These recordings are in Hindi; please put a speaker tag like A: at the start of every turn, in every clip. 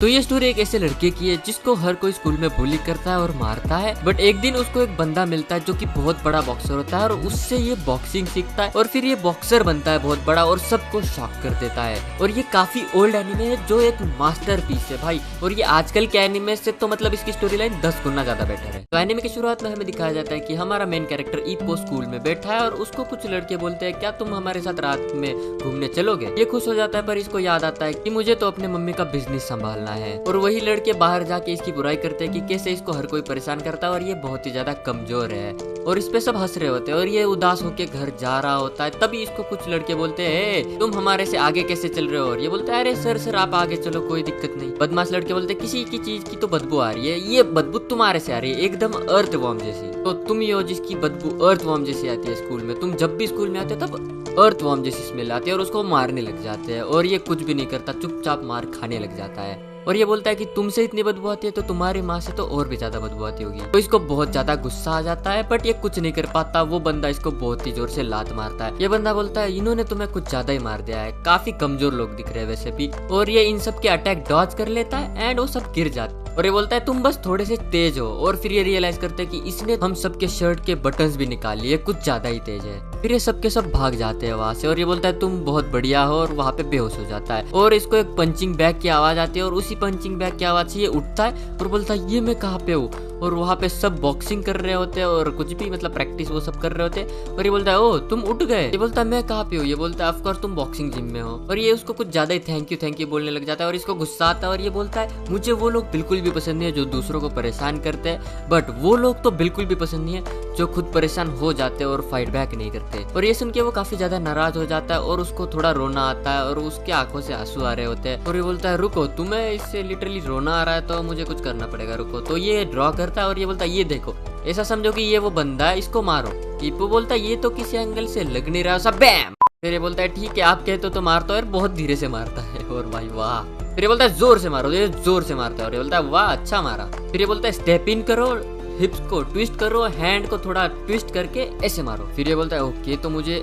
A: तो ये स्टोरी एक ऐसे लड़के की है जिसको हर कोई स्कूल में बुली करता है और मारता है। बट एक दिन उसको एक बंदा मिलता है जो कि बहुत बड़ा बॉक्सर होता है और उससे ये बॉक्सिंग सीखता है और फिर ये बॉक्सर बनता है बहुत बड़ा और सबको शॉक कर देता है। और ये काफी ओल्ड एनिमे है जो एक मास्टरपीस है भाई। और ये आजकल के एनिमे से तो मतलब इसकी स्टोरी लाइन 10 गुना ज्यादा बेटर है। तो एनिमे की शुरुआत में हमें दिखाया जाता है कि हमारा मेन कैरेक्टर ईपो स्कूल में बैठा है और उसको कुछ लड़के बोलते हैं क्या तुम हमारे साथ रात में घूमने चलोगे। ये खुश हो जाता है पर इसको याद आता है कि मुझे तो अपने मम्मी का बिजनेस संभालना है। और वही लड़के बाहर जाके इसकी बुराई करते हैं कि कैसे इसको हर कोई परेशान करता है और ये बहुत ही ज्यादा कमजोर है। और इस पे सब हंस रहे होते हैं और ये उदास होके घर जा रहा होता है। तभी इसको कुछ लड़के बोलते हैं तुम हमारे से आगे कैसे चल रहे हो। और ये बोलता है अरे सर आप आगे चलो कोई दिक्कत नहीं। बदमाश लड़के बोलते हैं किसी की चीज की तो बदबू आ रही है, ये बदबू तुम्हारे से आ रही है एकदम अर्थवॉर्म जैसी। तो तुम ही हो जिसकी बदबू अर्थवॉर्म जैसी आती है स्कूल में। तुम जब भी स्कूल में आते हो तब अर्थवॉर्म जैसी स्मेल आती है और उसको मारने लग जाते हैं। और ये कुछ भी नहीं करता, चुपचाप मार खाने लग जाता है। और ये बोलता है कि तुमसे इतनी बदबू आती है तो तुम्हारी माँ से तो और भी ज्यादा बदबू आती होगी। तो इसको बहुत ज्यादा गुस्सा आ जाता है बट ये कुछ नहीं कर पाता। वो बंदा इसको बहुत ही जोर से लात मारता है। ये बंदा बोलता है इन्होंने तुम्हें कुछ ज्यादा ही मार दिया है, काफी कमजोर लोग दिख रहे हैं वैसे भी। और ये इन सब के अटैक डॉज कर लेता है एंड वो सब गिर जाते हैं। और ये बोलता है तुम बस थोड़े से तेज हो। और फिर ये रियलाइज करते हैं कि इसने हम सबके शर्ट के बटन्स भी निकाल लिए, कुछ ज्यादा ही तेज है। फिर ये सबके सब भाग जाते हैं वहां से। और ये बोलता है तुम बहुत बढ़िया हो और वहां पे बेहोश हो जाता है। और इसको एक पंचिंग बैग की आवाज आती है और उसी पंचिंग बैग की आवाज से ये उठता है और बोलता है ये मैं कहाँ पे हूँ। और वहाँ पे सब बॉक्सिंग कर रहे होते हैं और कुछ भी मतलब प्रैक्टिस वो सब कर रहे होते हैं। और ये बोलता है ओ तुम उठ गए। ये बोलता है मैं कहाँ पे हूँ। ये बोलता है ऑफ कोर्स तुम बॉक्सिंग जिम में हो। और ये उसको कुछ ज्यादा ही थैंक यू बोलने लग जाता है और इसको गुस्सा आता है। और ये बोलता है मुझे वो लोग बिल्कुल भी पसंद नहीं है जो दूसरों को परेशान करते हैं, बट वो लोग तो बिल्कुल भी पसंद नहीं है जो खुद परेशान हो जाते हैं और फाइट बैक नहीं करते। और ये सुन के वो काफी ज्यादा नाराज हो जाता है और उसको थोड़ा रोना आता है और उसके आंखों से आंसू आ रहे होते हैं। और ये बोलता है रुको तुम्हें इससे लिटरली रोना आ रहा है तो मुझे कुछ करना पड़ेगा, रुको। तो ये ड्रॉ करता है और ये बोलता है ये देखो ऐसा समझो कि ये वो बंदा है, इसको मारो। ईपो बोलता है ये तो किसी एंगल से लग नहीं रहा, सब बैम। फिर ये बोलता है ठीक है आप कहते हो तो मारता है। बहुत धीरे से मारता है और भाई वाह। फिर ये बोलता है जोर से मारो, ये जोर से मारता है। और ये बोलता है वाह अच्छा मारा। फिर ये बोलता है स्टेप इन करो, हिप्स को ट्विस्ट करो, हैंड को थोड़ा ट्विस्ट करके ऐसे मारो। फिर ये बोलता है ओके तो मुझे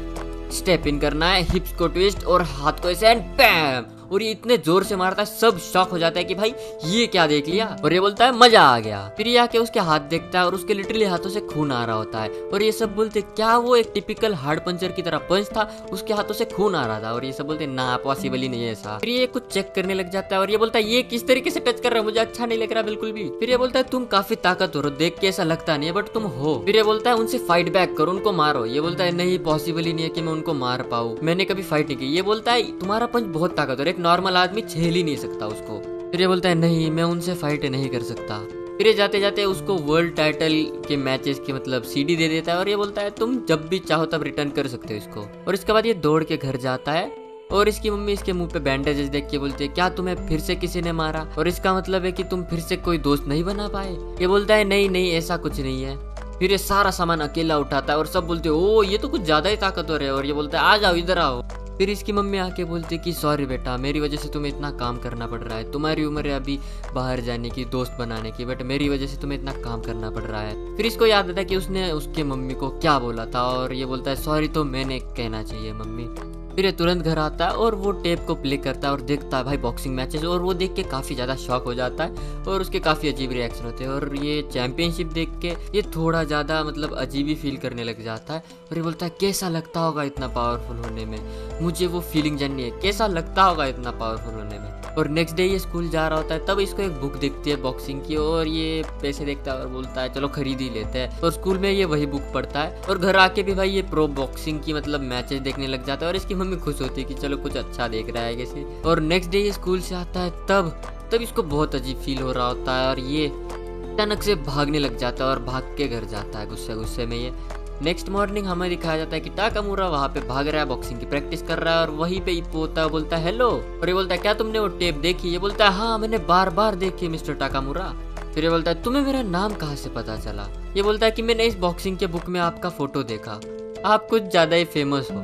A: स्टेप इन करना है, हिप्स को ट्विस्ट और हाथ को ऐसे एंड बैम। और ये इतने जोर से मारता है सब शॉक हो जाता है कि भाई ये क्या देख लिया। और ये बोलता है मजा आ गया। फिर ये आके उसके हाथ देखता है और उसके लिटरली हाथों से खून आ रहा होता है। और ये सब बोलते क्या वो एक टिपिकल हार्ड पंचर की तरह पंच था, उसके हाथों से खून आ रहा था। और ये सब बोलते ना पॉसिबल ही नहीं है ऐसा। फिर ये कुछ चेक करने लग जाता है और ये बोलता है ये किस तरीके से टच कर रहा है, मुझे अच्छा नहीं लग रहा बिल्कुल भी। फिर ये बोलता है तुम काफी ताकतवर हो, देख के ऐसा लगता नहीं है बट तुम हो। फिर ये बोलता है उनसे फाइट बैक करो, उनको मारो। ये बोलता है नहीं पॉसिबल ही नहीं है कि मैं उनको मार पाऊँ, मैंने कभी फाइट नहीं की। ये बोलता है तुम्हारा पंच बहुत ताकतवर, एक नॉर्मल आदमी झेल ही नहीं सकता उसको। फिर ये बोलता है नहीं मैं उनसे फाइट नहीं कर सकता। फिर ये जाते जाते उसको वर्ल्ड टाइटल के मैचेस की मतलब सीडी दे देता है और ये बोलता है तुम जब भी चाहो तब रिटर्न कर सकते हो इसको। और इसके बाद ये दौड़ के घर जाता है और इसकी मम्मी इसके मुंह पे बैंडेजेस देख के बोलती है क्या तुम्हें फिर से किसी ने मारा और इसका मतलब है कि तुम फिर से कोई दोस्त नहीं बना पाए। ये बोलता है नहीं ऐसा कुछ नहीं है। फिर ये सारा सामान अकेला उठाता है और सब बोलते ओ ये तो कुछ ज्यादा ही ताकतवर है। और ये बोलता है आ जाओ इधर आओ। फिर इसकी मम्मी आके बोलती कि सॉरी बेटा मेरी वजह से तुम्हें इतना काम करना पड़ रहा है, तुम्हारी उम्र है अभी बाहर जाने की दोस्त बनाने की, बट मेरी वजह से तुम्हें इतना काम करना पड़ रहा है। फिर इसको याद आता है कि उसने उसके मम्मी को क्या बोला था और ये बोलता है सॉरी तो मैंने कहना चाहिए मम्मी। फिर ये तुरंत घर आता है और वो टेप को प्ले करता है और देखता है भाई बॉक्सिंग मैचेस। और वो देख के काफी ज्यादा शॉक हो जाता है और उसके काफी अजीब रिएक्शन होते हैं। और ये चैंपियनशिप देख के ये थोड़ा ज्यादा मतलब अजीब ही फील करने लग जाता है। और ये बोलता है कैसा लगता होगा इतना पावरफुल होने में, मुझे वो फीलिंग जाननी है कैसा लगता होगा इतना पावरफुल होने में। और नेक्स्ट डे ये स्कूल जा रहा होता है तब इसको एक बुक दिखती है बॉक्सिंग की और ये पैसे देखता है और बोलता है चलो खरीद ही लेते हैं। और स्कूल में ये वही बुक पढ़ता है और घर आके भी भाई ये प्रो बॉक्सिंग की मतलब मैचेस देखने लग जाता है। और इसकी मम्मी खुश होती है कि चलो कुछ अच्छा देख रहा है कैसे। और नेक्स्ट डे ये स्कूल से आता है तब इसको बहुत अजीब फील हो रहा होता है और ये अचानक से भागने लग जाता है और भाग के घर जाता है गुस्से में। ये नेक्स्ट मॉर्निंग हमें दिखाया जाता है कि टाकामुरा वहाँ पे भाग रहा है, बॉक्सिंग की प्रैक्टिस कर रहा है और वहीं पे ईपो होता है, बोलता है हेलो। और ये बोलता है क्या तुमने वो टेप देखी। ये बोलता है हाँ मैंने बार बार देखी मिस्टर टाकामुरा। फिर ये बोलता है तुम्हें मेरा नाम कहाँ से पता चला। ये बोलता है कि मैंने इस बॉक्सिंग के बुक में आपका फोटो देखा, आप कुछ ज्यादा ही फेमस हो।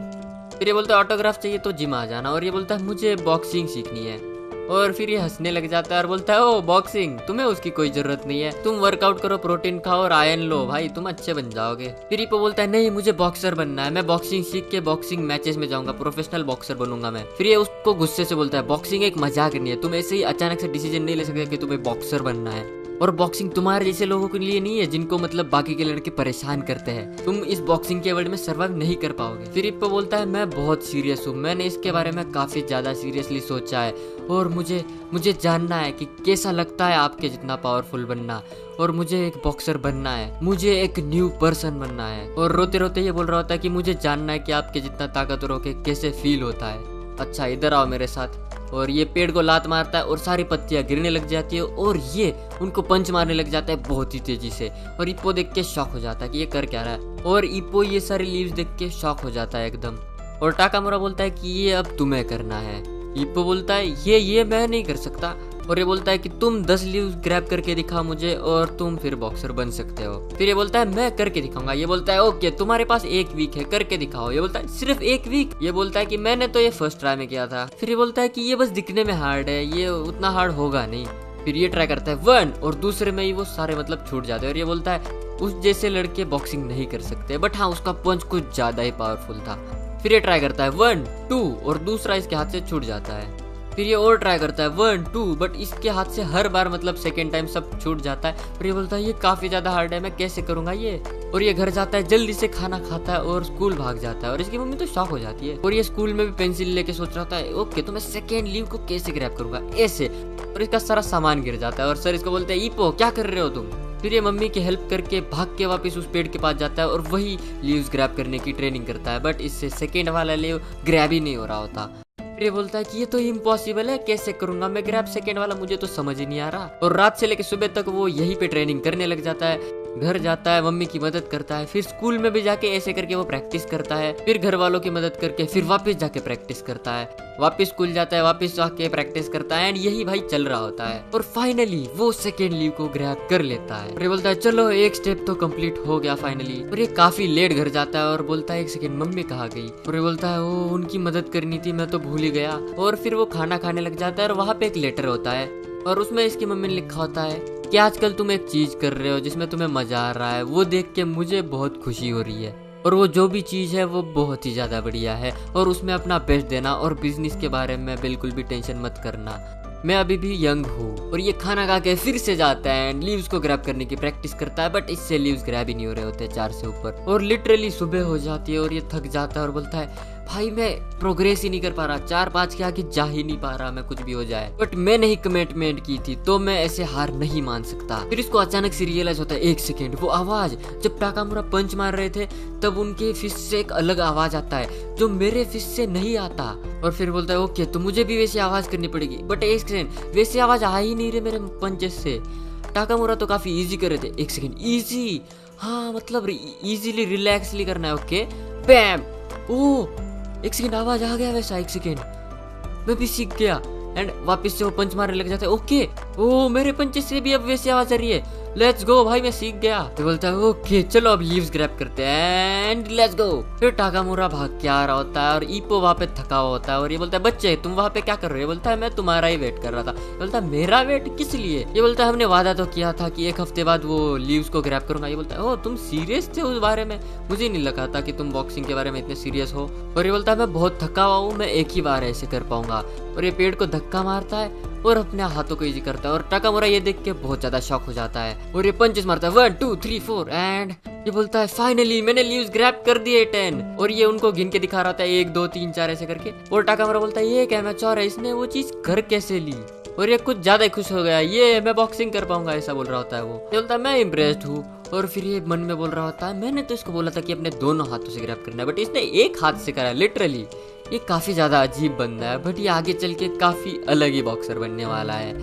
A: फिर ये बोलता है ऑटोग्राफ चाहिए तो जिम आ जाना। और ये बोलता है मुझे बॉक्सिंग सीखनी है। और फिर ये हंसने लग जाता है और बोलता है ओ बॉक्सिंग, तुम्हें उसकी कोई जरूरत नहीं है, तुम वर्कआउट करो, प्रोटीन खाओ और आयरन लो भाई, तुम अच्छे बन जाओगे। फिर इप्पो बोलता है नहीं, मुझे बॉक्सर बनना है, मैं बॉक्सिंग सीख के बॉक्सिंग मैचेस में जाऊंगा, प्रोफेशनल बॉक्सर बनूंगा मैं। फिर ये उसको गुस्से से बोलता है बॉक्सिंग एक मजाक नहीं है, तुम ऐसे ही अचानक से डिसीजन नहीं ले सकते कि तुम्हें बॉक्सर बनना है, और बॉक्सिंग तुम्हारे जैसे लोगों के लिए नहीं है जिनको मतलब बाकी के लड़के परेशान करते हैं, तुम इस बॉक्सिंग के वर्ल्ड में सर्वाइव नहीं कर पाओगे। फिर इप्पो बोलता है मैं बहुत सीरियस हूँ, मैंने इसके बारे में काफी ज्यादा सीरियसली सोचा है और मुझे जानना है कि कैसा लगता है आपके जितना पावरफुल बनना, और मुझे एक बॉक्सर बनना है, मुझे एक न्यू पर्सन बनना है। और रोते रोते ये बोल रहा होता है कि मुझे जानना है कि आपके जितना ताकतवर होके कैसे फील होता है। अच्छा इधर आओ मेरे साथ। और ये पेड़ को लात मारता है और सारी पत्तियां गिरने लग जाती है और ये उनको पंच मारने लग जाता है बहुत ही तेजी से। और इप्पो देख के शॉक हो जाता है कि ये कर क्या रहा है, और इप्पो ये सारी लीव्स देख के शॉक हो जाता है एकदम। और टाकामुरा बोलता है कि ये अब तुम्हें करना है। इप्पो बोलता है ये मैं नहीं कर सकता, और ये बोलता है कि तुम 10 लीव्स ग्रैब करके दिखाओ मुझे और तुम फिर बॉक्सर बन सकते हो। फिर ये बोलता है मैं करके दिखाऊंगा। ये बोलता है ओके तुम्हारे पास 1 वीक है, करके दिखाओ। ये बोलता है सिर्फ 1 वीक। ये बोलता है कि मैंने तो ये फर्स्ट ट्राई में किया था। फिर ये बोलता है कि ये बस दिखने में हार्ड है, ये उतना हार्ड होगा नहीं। फिर ये ट्राई करता है 1 और दूसरे में ही वो सारे मतलब छूट जाते हैं। और ये बोलता है उस जैसे लड़के बॉक्सिंग नहीं कर सकते, बट हाँ उसका पंच कुछ ज्यादा ही पावरफुल था। फिर ये ट्राई करता है 1 2 और दूसरा इसके हाथ से छूट जाता है। फिर ये और ट्राई करता है 1 2 बट इसके हाथ से हर बार मतलब सेकेंड टाइम सब छूट जाता है। फिर ये बोलता है ये काफी ज्यादा हार्ड है, मैं कैसे करूंगा ये। और ये घर जाता है, जल्दी से खाना खाता है और स्कूल भाग जाता है। और इसकी मम्मी तो शॉक हो जाती है। और ये स्कूल में भी पेंसिल लेके सोच रहा था ओके तो मैं सेकेंड लीव को कैसे ग्रैब करूंगा ऐसे। और इसका सारा सामान गिर जाता है और सर इसको बोलते हैं इप्पो क्या कर रहे हो तुम। फिर ये मम्मी की हेल्प करके भाग के वापस उस पेड़ के पास जाता है और वही लीव्स ग्रैब करने की ट्रेनिंग करता है, बट इससे सेकेंड वाला लीव ग्रैब ही नहीं हो रहा होता। फिर ये बोलता है कि ये तो इम्पॉसिबल है, कैसे करूंगा मैं ग्रैब सेकेंड वाला, मुझे तो समझ ही नहीं आ रहा। और रात से लेकर सुबह तक वो यहीं पे ट्रेनिंग करने लग जाता है। घर जाता है, मम्मी की मदद करता है, फिर स्कूल में भी जाके ऐसे करके वो प्रैक्टिस करता है, फिर घर वालों की मदद करके फिर वापस जाके प्रैक्टिस करता है, वापस स्कूल जाता है, वापस जाके प्रैक्टिस करता है। एंड यही भाई चल रहा होता है और फाइनली वो सेकेंड लीव को ग्रैब कर लेता है। और ये बोलता है चलो एक स्टेप तो कंप्लीट हो गया फाइनली। और ये काफी लेट घर जाता है और बोलता है 1 सेकेंड मम्मी कहाँ गई। और ये बोलता है वो उनकी मदद करनी थी, मैं तो भूल ही गया। और फिर वो खाना खाने लग जाता है और वहाँ पे एक लेटर होता है और उसमें इसकी मम्मी ने लिखा होता है कि आजकल तुम एक चीज कर रहे हो जिसमें तुम्हें मजा आ रहा है, वो देख के मुझे बहुत खुशी हो रही है, और वो जो भी चीज है वो बहुत ही ज्यादा बढ़िया है, और उसमें अपना बेस्ट देना, और बिजनेस के बारे में बिल्कुल भी टेंशन मत करना, मैं अभी भी यंग हूँ। और ये खाना खा के फिर से जाता है एंड लीव्स को ग्रैब करने की प्रैक्टिस करता है, बट इससे लीव्स ग्रैब ही नहीं हो रहे होते 4 से ऊपर। और लिटरली सुबह हो जाती है और ये थक जाता है और बोलता है भाई मैं प्रोग्रेस ही नहीं कर पा रहा, 4-5 के आगे जा ही नहीं पा रहा मैं, कुछ भी हो जाए, बट मैंने ही कमिटमेंट की थी तो मैं ऐसे हार नहीं मान सकता। फिर इसको अचानक से रियलाइज होता है 1 सेकेंड वो आवाज जब टाकामुरा पंच मार रहे थे तब उनके फिस्ट से एक अलग आवाज आता है जो मेरे फिस्ट से नहीं आता। और फिर बोलता है ओके तो मुझे भी वैसी आवाज करनी पड़ेगी, बट 1 सेकेंड वैसी आवाज आ ही नहीं रही मेरे पंचेस से। टाकामुरा तो काफी इजी कर रहे थे, 1 सेकेंड इजी, हाँ मतलब इजीली रिलैक्सली करना है। ओके बैम, ओ 1 सेकेंड आवाज आ गया वैसा, 1 सेकेंड मैं भी सीख गया। एंड वापस से वो पंच मारने लग जाता है। ओके ओ मेरे पंच से भी अब वैसी आवाज आ रही है, लेट्स गो भाई मैं सीख गया। तो बोलता है ओके चलो अब लीव्स ग्रैब करते हैं एंड लेट्स गो। फिर टाकामुरा भाग के आ रहा होता है और इप्पो वहाँ पे थका हुआ होता है और ये बोलता है बच्चे तुम वहाँ पे क्या कर रहे हो। बोलता है मैं तुम्हारा ही वेट कर रहा था। बोलता है मेरा वेट किस लिए। ये बोलता है हमने वादा तो किया था कि 1 हफ्ते बाद वो लीव्स को ग्रैब करूंगा। ये बोलता है ओ तुम सीरियस थे उस बारे में, मुझे नहीं लगा था कि तुम बॉक्सिंग के बारे में इतने सीरियस हो। और ये बोलता है मैं बहुत थका हुआ हूँ, मैं एक ही बार ऐसे कर पाऊंगा। और ये पेड़ को धक्का मारता है और अपने हाथों को इजी करता है और टाकामुरा ये देख के बहुत ज्यादा शॉक हो जाता है और ये पंचेस मारता है 1 2 3 4 एंड ये बोलता है फाइनली मैंने लीव्स ग्रैब कर दिए 10। और ये उनको गिन के दिखा रहा था 1 2 3 4 ऐसे करके। और टाकामुरा बोलता है ये क्या मैच्योर है, इसने वो चीज कर कैसे ली। और ये कुछ ज्यादा ही खुश हो गया, ये मैं बॉक्सिंग कर पाऊंगा ऐसा बोल रहा होता है वो। ये बोलता है मैं इम्प्रेस्ड हूँ। और फिर ये मन में बोल रहा होता है मैंने तो इसको बोला था कि अपने दोनों हाथों से ग्रैब करना है, बट इसने एक हाथ से करा लिटरली। ये काफी ज्यादा अजीब बंदा है, बट ये आगे चल के काफी अलग ही बॉक्सर बनने वाला है।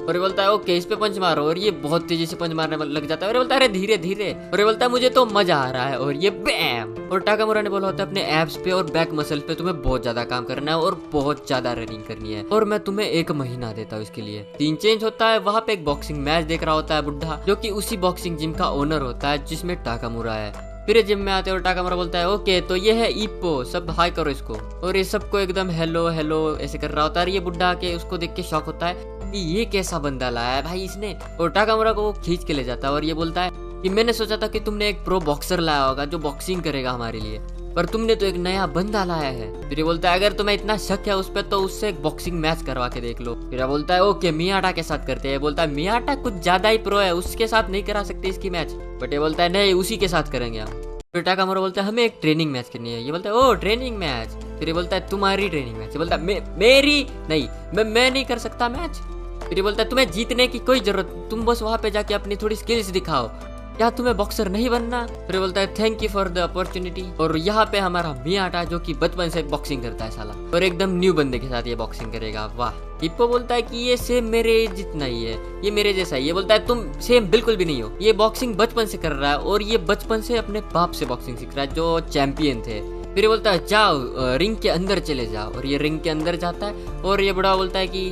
A: और ये बोलता है ओके इस पे पंच मारो, और ये बहुत तेजी से पंच मारने लग जाता है और ये बोलता है अरे धीरे धीरे। और ये बोलता है मुझे तो मजा आ रहा है, और ये बैम। और टाकामुरा ने बोला होता है अपने एब्स पे और बैक मसल पे तुम्हें बहुत ज्यादा काम करना है और बहुत ज्यादा रनिंग करनी है, और मैं तुम्हें 1 महीना देता हूँ इसके लिए। सीन चेंज होता है, वहाँ पे एक बॉक्सिंग मैच देख रहा होता है बुढ़ा, जो कि उसी बॉक्सिंग जिम का ओनर होता है जिसमें टाकामुरा है। फिर ये जिम में आते और टाकामुरा बोलता है ओके तो ये है इप्पो, सब हाई करो इसको। और ये सबको एकदम हेलो हेलो ऐसे कर रहा होता है। ये बुड्ढा आके उसको देख के शॉक होता है कि ये कैसा बंदा लाया है भाई इसने। और टाकामुरा को वो खींच के ले जाता है और ये बोलता है कि मैंने सोचा था कि तुमने एक प्रो बॉक्सर लाया होगा जो बॉक्सिंग करेगा हमारे लिए, पर तुमने तो एक नया बंदा लाया है। फिर ये बोलता है अगर तुम्हें इतना शक है उस पर तो उससे एक बॉक्सिंग मैच करवा के देख लो। फिर बोलता है ओके मियाटा के साथ करते हैं। बोलता है मियाटा कुछ ज्यादा ही प्रो है, उसके साथ नहीं करा सकते इसकी मैच। बट ये बोलता है नहीं उसी के साथ करेंगे हम। फिर टाकामुरा बोलता है हमें एक ट्रेनिंग मैच करनी है। ये बोलता है ओ ट्रेनिंग मैच। फिर ये बोलता है तुम्हारी ट्रेनिंग मैच। ये बोलता है मेरी नहीं, मैं नहीं कर सकता मैच। फिर ये बोलता है तुम्हें जीतने की कोई जरूरत, तुम बस वहां पे जाके अपनी थोड़ी स्किल्स दिखाओ, क्या तुम्हें बॉक्सर नहीं बनना। फिर बोलता है thank you for the opportunity. और यहाँ पे हमारा मियाटा जो कि बचपन से बॉक्सिंग करता है साला, और एकदम न्यू बंदे के साथ ये बॉक्सिंग करेगा। वाह। हिप्पो बोलता है कि ये सेम मेरे जितना ही है, ये मेरे जैसा ही। ये बोलता है तुम सेम बिल्कुल भी नहीं हो, ये बॉक्सिंग बचपन से कर रहा है और ये बचपन से अपने बाप से बॉक्सिंग सीख रहा है जो चैंपियन थे। फिर ये बोलता है जाओ रिंग के अंदर चले जाओ। और ये रिंग के अंदर जाता है और ये बड़ा बोलता है कि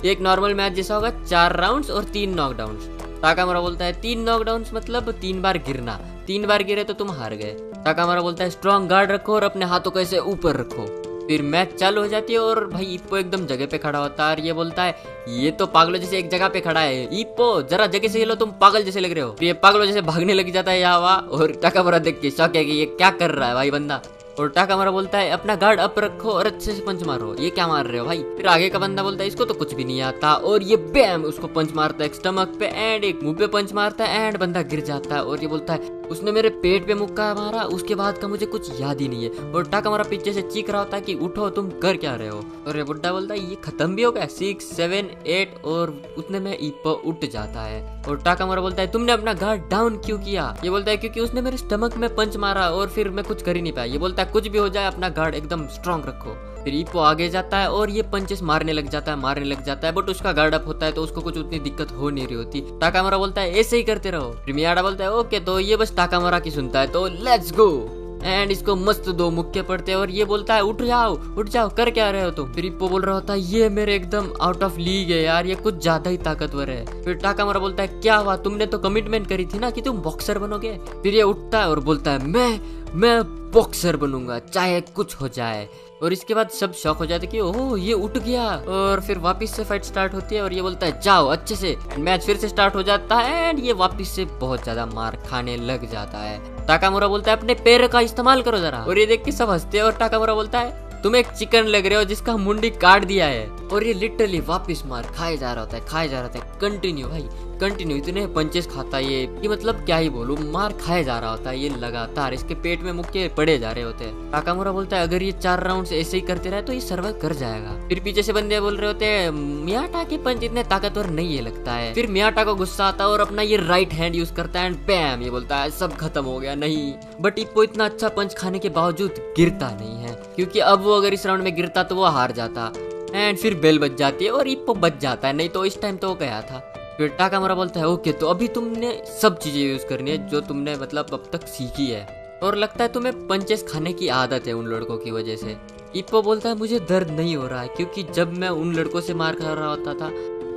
A: एक नॉर्मल मैच जैसा होगा, 4 राउंड्स और 3 नॉकडाउन्स। टाकामुरा बोलता है 3 नॉकडाउन्स मतलब 3 बार गिरना, 3 बार गिरे तो तुम हार गए। टाकामुरा बोलता है स्ट्रॉन्ग गार्ड रखो और अपने हाथों को ऐसे ऊपर रखो। फिर मैच चालू हो जाती है और भाई इप्पो एकदम जगह पे खड़ा होता है और ये बोलता है ये तो पागलों जैसे एक जगह पे खड़ा है, इप्पो जरा जगह से हिलो, तुम पागल जैसे लग रहे हो। ये पागलों जैसे भागने लग जाता है यहाँ वहाँ। और टाकामुरा देख के शौक है कि ये क्या कर रहा है भाई बंदा। और टाकामुरा बोलता है अपना गार्ड अप रखो और अच्छे से पंच मारो, ये क्या मार रहे हो भाई। फिर आगे का बंदा बोलता है इसको तो कुछ भी नहीं आता और ये बैम उसको पंच मारता है एक स्टमक पे एंड एक मुंह पे पंच मारता है एंड बंदा गिर जाता है। और ये बोलता है उसने मेरे पेट पे मुक्का मारा, उसके बाद का मुझे कुछ याद ही नहीं है। और टाकामुरा पीछे से चीख रहा होता है कि उठो तुम कर क्या रहे हो। और ये बुड्ढा बोलता है ये खत्म भी हो गया, 6 7 8 और उतने में इप्पो उठ जाता है। और टाकामुरा बोलता है तुमने अपना गार्ड डाउन क्यों किया। ये बोलता है क्योंकि उसने मेरे स्टमक में पंच मारा और फिर मैं कुछ कर ही नहीं पाया। ये बोलता है कुछ भी हो जाए अपना गार्ड एकदम स्ट्रांग रखो। फिर इप्पो आगे जाता है और ये पंचेस मारने लग जाता है बट उसका गार्ड अप होता है तो उसको कुछ उतनी दिक्कत हो नहीं रही होती। टाकामुरा बोलता है ऐसे ही करते रहो। फिर मियाटा बोलता है ओके, तो ये बस टाकामुरा की सुनता है तो लेट्स गो। एंड इसको मस्त 2 मुक्के पड़ते हैं और ये बोलता है उठ जाओ कर क्या रहे हो तुम। फिर इप्पो बोल रहा होता है ये मेरे एकदम आउट ऑफ लीग है यार, ये कुछ ज्यादा ही ताकतवर है। फिर टाकामुरा बोलता है क्या हुआ, तुमने तो कमिटमेंट करी थी ना कि तुम बॉक्सर बनोगे। फिर ये उठता है और बोलता है मैं बॉक्सर बनूंगा चाहे कुछ हो जाए। और इसके बाद सब शॉक हो जाते कि ओह ये उठ गया। और फिर वापस से फाइट स्टार्ट होती है और ये बोलता है जाओ अच्छे से। मैच फिर से स्टार्ट हो जाता है एंड ये वापस से बहुत ज्यादा मार खाने लग जाता है। टाकामुरा बोलता है अपने पैर का इस्तेमाल करो जरा। और ये देख के सब हंसते हैं और टाकामुरा बोलता है तुम एक चिकन लग रहे हो जिसका मुंडी काट दिया है। और ये लिटरली वापस मार खाए जा रहा होता है कंटिन्यू इतने पंचेस खाता है ये मतलब क्या ही बोलूं, मार खाए जा रहा होता है ये लगातार, इसके पेट में मुक्के पड़े जा रहे होते हैं। टाकामुरा बोलता है अगर ये 4 राउंड ऐसे ही करते रहे तो ये सर्वाइव कर जाएगा। फिर पीछे से बंदे बोल रहे होते हैं मियाटा के पंच इतने ताकतवर नहीं है लगता है। फिर मियाटा को गुस्सा आता है और अपना ये राइट हैंड यूज करता है एंड बैम ये बोलता है सब खत्म हो गया। नहीं, बट इप्पो इतना अच्छा पंच खाने के बावजूद गिरता नहीं है क्योंकि अब वो अगर इस राउंड में गिरता तो वो हार जाता। एंड फिर बेल बज जाती है और इप्पो बच जाता है, नहीं तो इस टाइम तो वो गया था। फिर टाकामुरा बोलता है ओके, तो अभी तुमने सब चीजें यूज करनी है जो तुमने मतलब अब तक सीखी है और लगता है तुम्हें पंचेस खाने की आदत है उन लड़कों की वजह से। इप्पो बोलता है मुझे दर्द नहीं हो रहा है क्योंकि जब मैं उन लड़कों से मार खा रहा होता था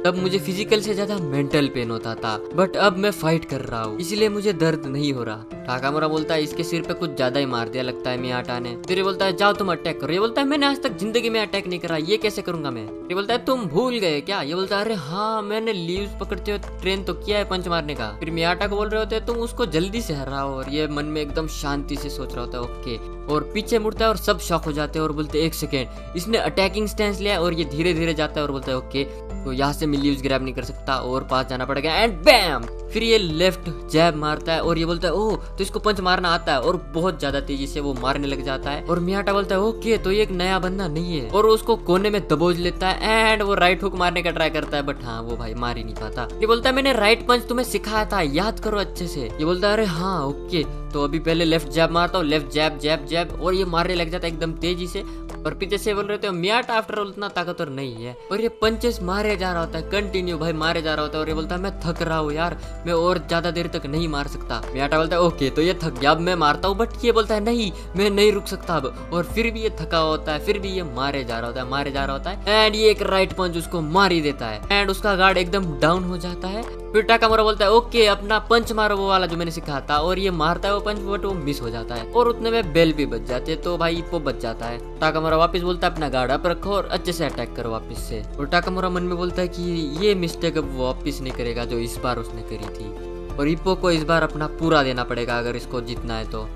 A: तब मुझे फिजिकल से ज्यादा मेंटल पेन होता था, बट अब मैं फाइट कर रहा हूँ इसलिए मुझे दर्द नहीं हो रहा। टाकामुरा बोलता है इसके सिर पे कुछ ज्यादा ही मार दिया लगता है मियाटा ने। फिर ये बोलता है जाओ तुम अटैक करो। ये बोलता है मैंने आज तक जिंदगी में अटैक नहीं करा, ये कैसे करूंगा मैं। ये बोलता है तुम भूल गए क्या। ये बोलता है अरे हाँ मैंने लीव्स पकड़ते हुए ट्रेन तो किया है पंच मारने का। फिर मियाटा को बोल रहे होते तुम उसको जल्दी से हराओ और ये मन में एकदम शांति से सोच रहा होता है ओके। और पीछे मुड़ता है और सब शॉक हो जाते हैं और बोलते 1 सेकेंड, इसने अटैकिंग स्टैंस लिया और ये धीरे धीरे जाता है और बोलता है ओके तो यहाँ से मैं लीव्स ग्रैब नहीं कर सकता और पास जाना पड़ेगा एंड बैम। फिर ये लेफ्ट जैब मारता है और ये बोलता है ओह तो इसको पंच मारना आता है और बहुत ज्यादा तेजी से वो मारने लग जाता है। और मियाटा बोलता है ओके तो ये एक नया बंदा नहीं है और उसको कोने में दबोच लेता है एंड वो राइट हुक मारने का ट्राई करता है बट हाँ वो भाई मार ही नहीं पाता। ये बोलता है मैंने राइट पंच तुम्हें सिखाया था याद करो अच्छे से। ये बोलता है अरे हाँ ओके, तो अभी पहले लेफ्ट जैब मारता हूँ, लेफ्ट जैब जैब जैब और ये मारने लग जाता है एकदम तेजी से। और पीछे से बोल रहे थे मियाटा आफ्टर ऑल उतना ताकतवर नहीं है और ये पंचेस मारे जा रहा होता है कंटिन्यू भाई मारे जा रहा होता है। और ये बोलता है मैं थक रहा हूँ यार, मैं और ज्यादा देर तक नहीं मार सकता। मियाटा बोलता है ओके तो ये थक गया अब मैं मारता हूँ, बट ये बोलता है नहीं मैं नहीं रुक सकता अब। और फिर भी ये थका होता है, फिर भी ये मारे जा रहा होता है एंड ये एक राइट पंच उसको मार ही देता है एंड उसका गार्ड एकदम डाउन हो जाता है फिर टाकामुरा बोलता है ओके अपना पंच मारो वो वाला जो मैंने सिखाया था, और ये मारता है वो पंच, बट वो मिस हो जाता है और उतने में बेल भी बच जाते हैं, तो भाई इप्पो बच जाता है। टाकामुरा वापस बोलता है अपना गार्ड अप रखो और अच्छे से अटैक करो वापस से। और टाकामुरा मन में बोलता है कि ये मिस्टेक अब वो वापस नहीं करेगा जो इस बार उसने करी थी, और इप्पो को इस बार अपना पूरा देना पड़ेगा अगर इसको जीतना है तो।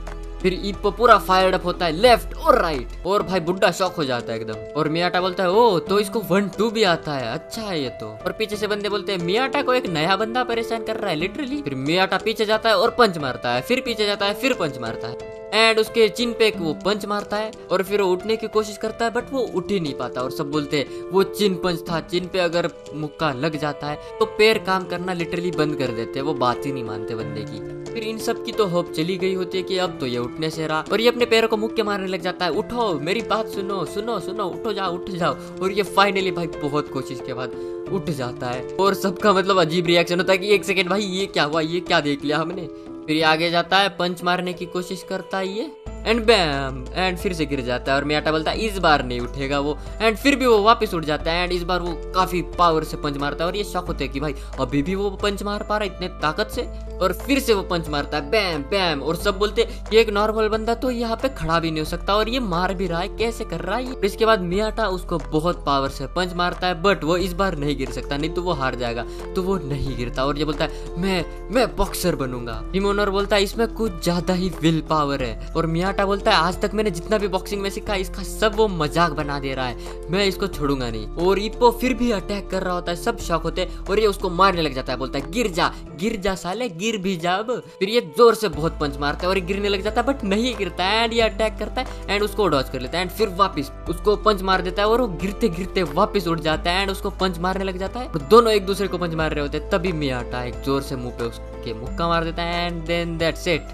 A: फिर इप्पो पूरा फायर्ड अप होता है लेफ्ट और राइट, और भाई बुड्ढा शॉक हो जाता है एकदम। और मियाटा बोलता है ओ तो इसको 1-2 भी आता है, अच्छा है ये तो। और पीछे से बंदे बोलते हैं मियाटा को एक नया बंदा परेशान कर रहा है लिटरली। फिर मियाटा पीछे जाता है और पंच मारता है, फिर पीछे जाता है फिर पंच मारता है, एंड उसके चिन पे वो पंच मारता है और फिर वो उठने की कोशिश करता है बट वो उठ ही नहीं पाता। और सब बोलते हैं वो चिन पंच था, चिन पे अगर मुक्का लग जाता है तो पैर काम करना लिटरली बंद कर देते हैं, वो बात ही नहीं मानते बंदे की। फिर इन सब की तो होप चली गई होती है कि अब तो ये उठने से रहा, और ये अपने पैरों को मुक्के मारने लग जाता है, उठो मेरी बात सुनो सुनो सुनो, उठो जाओ उठ जाओ। और ये फाइनली भाई बहुत कोशिश के बाद उठ जाता है, और सबका मतलब अजीब रिएक्शन होता है कि 1 सेकंड भाई ये क्या हुआ, ये क्या देख लिया हमने। फिर ये आगे जाता है, पंच मारने की कोशिश करता है ये, एंड बैम, एंड फिर से गिर जाता है। और मियाटा बोलता है इस बार नहीं उठेगा वो, एंड फिर भी वो वापस उठ जाता है, एंड इस बार वो काफी पावर से पंच मारता है। और ये शॉक होते हैं कि भाई अभी भी वो पंच मार पा रहा है इतने ताकत से, और फिर से वो पंच मारता है बैम बैम। और सब बोलते हैं कि एक नॉर्मल बंदा तो यहाँ पे खड़ा भी नहीं हो सकता, और ये मार भी रहा है, कैसे कर रहा है ये। इसके बाद मियाटा उसको बहुत पावर से पंच मारता है, बट वो इस बार नहीं गिर सकता, नहीं तो वो हार जाएगा, तो वो नहीं गिरता। और ये बोलता है मैं बॉक्सर बनूंगा। टिमोनर बोलता है इसमें कुछ ज्यादा ही विल पावर है, और मियाटा बोलता है आज तक मैंने जितना भी बॉक्सिंग में सीखा इसका सब वो मजाक बना दे रहा है, मैं इसको छोड़ूंगा नहीं। और इप्पो फिर भी अटैक कर रहा होता है, सब शॉक होते हैं, और ये उसको मारने लग जाता है, बोलता है गिर जा साले, गिर भी जा अब। फिर ये जोर से बहुत पंच मारता है और गिरने लग जाता है, बट नहीं गिरता है, एंड ये अटैक करता है एंड उसको डॉज कर लेता है, एंड फिर वापस उसको पंच मार देता है, और वो गिरते गिरते वापस उठ जाता है एंड उसको पंच मारने लग जाता है। और दोनों एक दूसरे को पंच मार रहे होते हैं, तभी मियाटा एक जोर से मुंह पे उसके मुक्का मार देता है, and then that's it,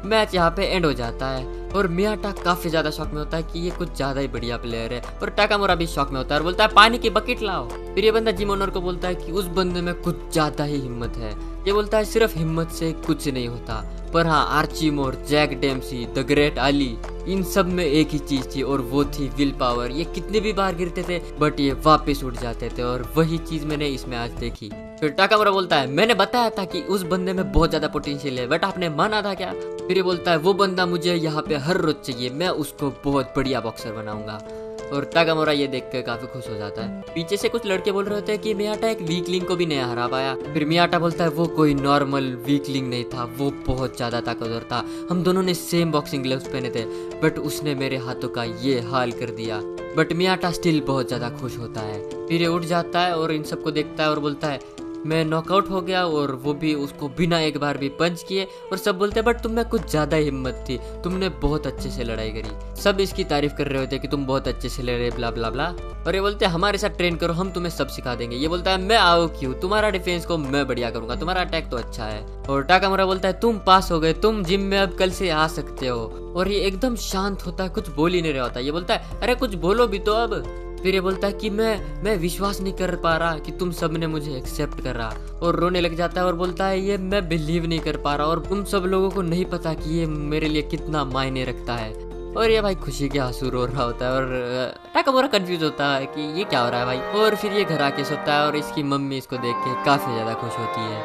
A: match यहाँ पे एंड हो जाता है। और मियाटा काफी ज्यादा शॉक में होता है कि ये कुछ ज्यादा ही बढ़िया प्लेयर है, और टाकामुरा भी शॉक में होता है और बोलता है पानी की बकेट लाओ। फिर ये बंदा जिमोनर को बोलता है कि उस बंदे में कुछ ज्यादा ही हिम्मत है। ये बोलता है सिर्फ हिम्मत से कुछ नहीं होता, पर हाँ Archie Moore, Jack Dempsey, the great Ali, इन सब में एक ही चीज थी और वो थी विल पावर। ये कितने भी बार गिरते थे बट ये वापस उठ जाते थे, और वही चीज मैंने इसमें आज देखी। फिर टाकामुरा बोलता है मैंने बताया था कि उस बंदे में बहुत ज्यादा पोटेंशियल है, बट आपने माना था क्या। फिर ये बोलता है वो बंदा मुझे यहाँ पे हर रोज चाहिए, मैं उसको बहुत बढ़िया बॉक्सर बनाऊंगा। और टाकामुरा ये देख कर काफी खुश हो जाता है। पीछे से कुछ लड़के बोल रहे होते हैं कि मियाटा एक वीकलिंग को भी नहीं हरा पाया। फिर मियाटा बोलता है वो कोई नॉर्मल वीकलिंग नहीं था, वो बहुत ज्यादा ताकतवर था, हम दोनों ने सेम बॉक्सिंग ग्लव्स पहने थे, बट उसने मेरे हाथों का ये हाल कर दिया। बट मियाटा स्टिल बहुत ज्यादा खुश होता है। फिर ये उठ जाता है और इन सबको देखता है और बोलता है मैं नॉकआउट हो गया, और वो भी उसको बिना एक बार भी पंच किए। और सब बोलते हैं बट तुम में कुछ ज्यादा हिम्मत थी, तुमने बहुत अच्छे से लड़ाई करी। सब इसकी तारीफ कर रहे होते कि तुम बहुत अच्छे से लड़े ब्ला ब्ला ब्ला। और ये बोलते हैं हमारे साथ ट्रेन करो, हम तुम्हें सब सिखा देंगे। ये बोलता है मैं आओ क्यों, तुम्हारा डिफेंस को मैं बढ़िया करूंगा, तुम्हारा अटैक तो अच्छा है। और टाकामुरा बोलता है तुम पास हो गए, तुम जिम में अब कल से आ सकते हो। और ये एकदम शांत होता है, कुछ बोल ही नहीं रहा होता। ये बोलता है अरे कुछ बोलो भी तो अब। फिर ये बोलता है कि मैं विश्वास नहीं कर पा रहा कि तुम सब ने मुझे एक्सेप्ट कर रहा, और रोने लग जाता है और बोलता है ये मैं बिलीव नहीं कर पा रहा, और तुम सब लोगों को नहीं पता कि ये मेरे लिए कितना मायने रखता है। और ये भाई खुशी के आंसू रो रहा होता है, और टाकामुरा कंफ्यूज होता है कि ये क्या हो रहा है भाई। और फिर ये घर आके सोता है और इसकी मम्मी इसको देख के काफी ज्यादा खुश होती है।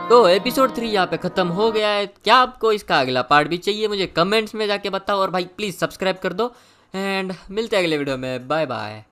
A: तो एपिसोड 3 यहाँ पे खत्म हो गया है। क्या आपको इसका अगला पार्ट भी चाहिए मुझे कमेंट्स में जाके बताओ, और भाई प्लीज सब्सक्राइब कर दो, एंड मिलते हैं अगले वीडियो में। Bye bye.